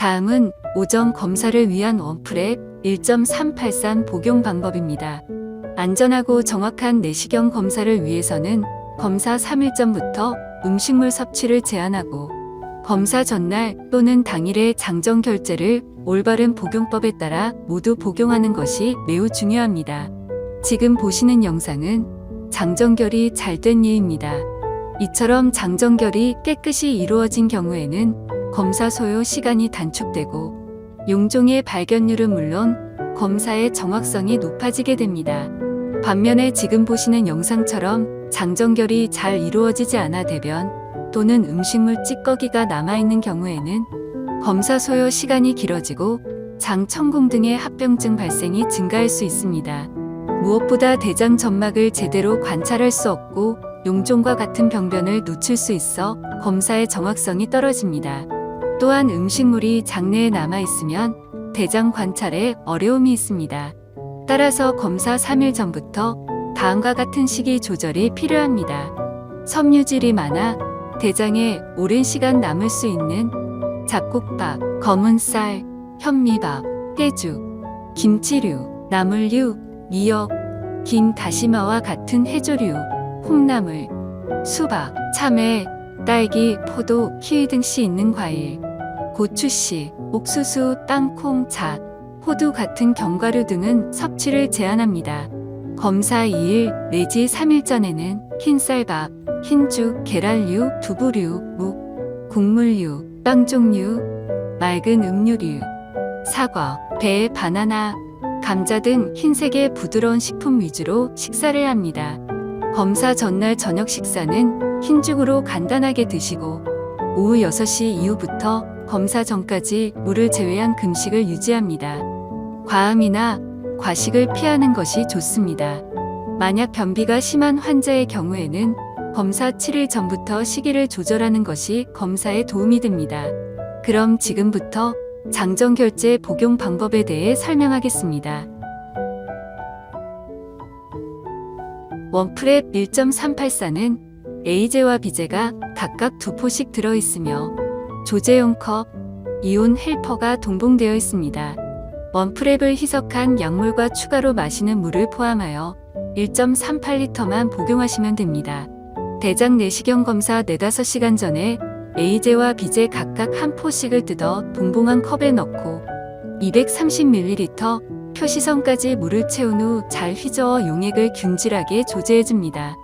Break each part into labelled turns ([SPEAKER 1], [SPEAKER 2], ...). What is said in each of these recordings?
[SPEAKER 1] 다음은 오점 검사를 위한 원프랩 1.383 복용 방법입니다. 안전하고 정확한 내시경 검사를 위해서는 검사 3일 전부터 음식물 섭취를 제한하고 검사 전날 또는 당일의 장정 결제를 올바른 복용법에 따라 모두 복용하는 것이 매우 중요합니다. 지금 보시는 영상은 장정결이 잘 된 예입니다. 이처럼 장정결이 깨끗이 이루어진 경우에는 검사 소요 시간이 단축되고 용종의 발견률은 물론 검사의 정확성이 높아지게 됩니다. 반면에 지금 보시는 영상처럼 장정결이 잘 이루어지지 않아 대변 또는 음식물 찌꺼기가 남아있는 경우에는 검사 소요 시간이 길어지고 장 천공 등의 합병증 발생이 증가할 수 있습니다. 무엇보다 대장 점막을 제대로 관찰할 수 없고 용종과 같은 병변을 놓칠 수 있어 검사의 정확성이 떨어집니다. 또한 음식물이 장내에 남아있으면 대장 관찰에 어려움이 있습니다. 따라서 검사 3일 전부터 다음과 같은 식이 조절이 필요합니다. 섬유질이 많아 대장에 오랜 시간 남을 수 있는 잡곡밥, 검은 쌀, 현미밥, 해주, 김치류, 나물류, 미역, 긴 다시마와 같은 해조류, 콩나물, 수박, 참외, 딸기, 포도, 키위 등씨 있는 과일, 고추씨, 옥수수, 땅콩, 잣, 호두 같은 견과류 등은 섭취를 제한합니다. 검사 2일 내지 3일 전에는 흰쌀밥, 흰죽, 계란류, 두부류, 묵, 국물류, 빵 종류, 맑은 음료류, 사과, 배, 바나나, 감자 등 흰색의 부드러운 식품 위주로 식사를 합니다. 검사 전날 저녁 식사는 흰죽으로 간단하게 드시고 오후 6시 이후부터 검사 전까지 물을 제외한 금식을 유지합니다. 과음이나 과식을 피하는 것이 좋습니다. 만약 변비가 심한 환자의 경우에는 검사 7일 전부터 식이를 조절하는 것이 검사에 도움이 됩니다. 그럼 지금부터 장정결제 복용 방법에 대해 설명하겠습니다. 원프랩 1.384는 A제와 B제가 각각 2포씩 들어있으며 조제용 컵, 이온 헬퍼가 동봉되어 있습니다. 원프랩을 희석한 약물과 추가로 마시는 물을 포함하여 1.38리터만 복용하시면 됩니다. 대장 내시경 검사 4-5시간 전에 A제와 B제 각각 한 포씩을 뜯어 동봉한 컵에 넣고 230ml 표시선까지 물을 채운 후 잘 휘저어 용액을 균질하게 조제해줍니다.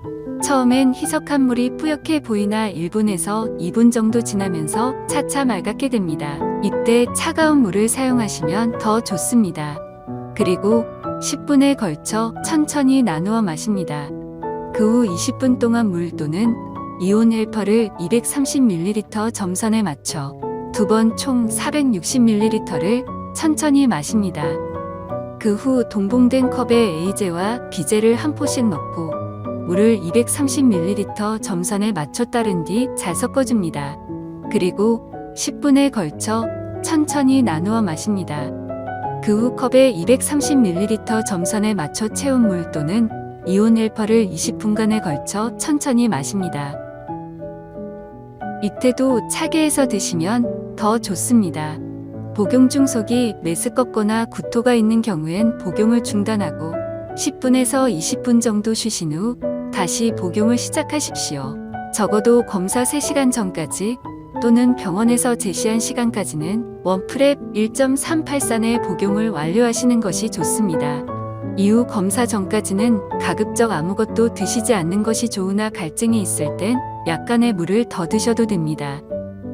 [SPEAKER 1] 처음엔 희석한 물이 뿌옇게 보이나 1분에서 2분 정도 지나면서 차차 맑게 됩니다. 이때 차가운 물을 사용하시면 더 좋습니다. 그리고 10분에 걸쳐 천천히 나누어 마십니다. 그 후 20분 동안 물 또는 이온 헬퍼를 230ml 점선에 맞춰 2번 총 460ml를 천천히 마십니다. 그 후 동봉된 컵에 A제와 B제를 한 포씩 넣고 물을 230ml 점선에 맞춰 따른 뒤 잘 섞어줍니다. 그리고 10분에 걸쳐 천천히 나누어 마십니다. 그 후 컵에 230ml 점선에 맞춰 채운 물 또는 이온 헬퍼를 20분간에 걸쳐 천천히 마십니다. 이때도 차게 해서 드시면 더 좋습니다. 복용 중 속이 메스껍거나 구토가 있는 경우엔 복용을 중단하고 10분에서 20분 정도 쉬신 후 다시 복용을 시작하십시오. 적어도 검사 3시간 전까지 또는 병원에서 제시한 시간까지는 원프랩 1.384의 복용을 완료하시는 것이 좋습니다. 이후 검사 전까지는 가급적 아무것도 드시지 않는 것이 좋으나 갈증이 있을 땐 약간의 물을 더 드셔도 됩니다.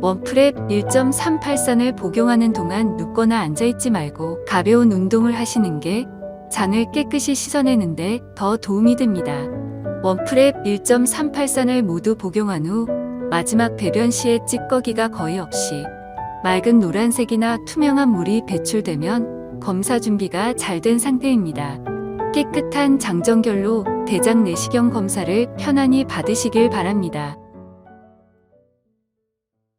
[SPEAKER 1] 원프랩 1.384를 복용하는 동안 눕거나 앉아있지 말고 가벼운 운동을 하시는 게 장을 깨끗이 씻어내는데 더 도움이 됩니다. 원프랩 1.384를 모두 복용한 후 마지막 배변 시에 찌꺼기가 거의 없이 맑은 노란색이나 투명한 물이 배출되면 검사 준비가 잘 된 상태입니다. 깨끗한 장정결로 대장 내시경 검사를 편안히 받으시길 바랍니다.